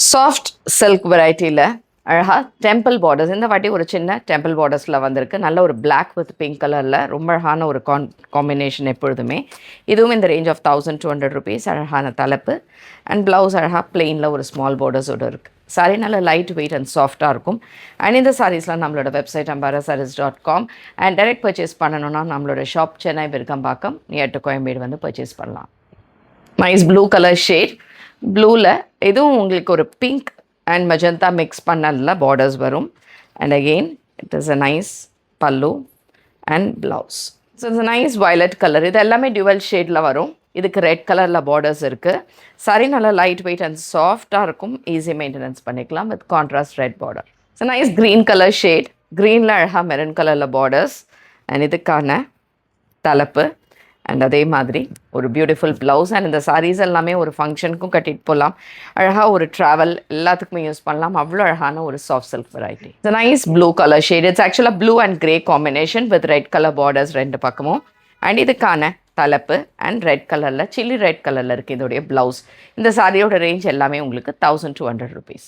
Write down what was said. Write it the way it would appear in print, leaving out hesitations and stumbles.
Soft silk வெரைட்டியில் அழகாக temple borders இந்த வாட்டி ஒரு சின்ன டெம்பிள் பார்டர்ஸில் வந்திருக்கு. நல்ல ஒரு பிளாக் வித் பிங்க் கலரில் ரொம்ப அழகான ஒரு காம்பினேஷன் எப்பொழுதுமே. இதுவும் இந்த ரேஞ்ச் ஆஃப் 1200 rupees. அழகான தலைப்பு அண்ட் ப்ளவுஸ் அழகாக பிளெயினில் ஒரு ஸ்மால் பார்டர்ஸோடு இருக்குது. சாரீ நல்ல லைட் வெயிட் அண்ட் சாஃப்டாக இருக்கும். அண்ட் இந்த சாரீஸ்லாம் நம்மளோட website ambarasarees.com and direct purchase பண்ணணுன்னா நம்மளோட shop Chennai Virugambakkam near to Koyambedu வந்து பர்ச்சேஸ் பண்ணலாம். Nice blue colour shade. ப்ளூவில் இதுவும் உங்களுக்கு ஒரு பிங்க் அண்ட் மெஜந்தா மிக்ஸ் பண்ணல பார்டர்ஸ் வரும். And again it is a nice pallu and blouse. So it's a nice violet colour. இது எல்லாமே டியூவல் ஷேடில் வரும். இதுக்கு ரெட் கலரில் பார்டர்ஸ் இருக்குது. சாரி நல்லா லைட் வெயிட் அண்ட் சாஃப்டாக இருக்கும். ஈஸி மெயின்டெனன்ஸ் பண்ணிக்கலாம் with contrast red border. So nice green colour shade. க்ரீனில் அழகாக மெரூன் கலரில் பார்டர்ஸ் அண்ட் இதுக்கான தலைப்பு அண்ட் அதே மாதிரி ஒரு பியூட்டிஃபுல் ப்ளவுஸ். அண்ட் இந்த சாரீஸ் எல்லாமே ஒரு ஃபங்க்ஷனுக்கும் கட்டிட்டு போகலாம். அழகாக ஒரு ட்ராவல் எல்லாத்துக்குமே யூஸ் பண்ணலாம். அவ்வளோ அழகான ஒரு soft silk variety. It's nice blue colour shade. It's ஆக்சுவலாக blue and grey combination with red colour borders ரெண்டு பக்கமும். அண்ட் இதுக்கான தலைப்பு அண்ட் ரெட் கலரில் சில்லி ரெட் கலரில் இருக்குது இதோடைய ப்ளவுஸ். இந்த சாரியோட ரேஞ்ச் எல்லாமே உங்களுக்கு 1200 rupees.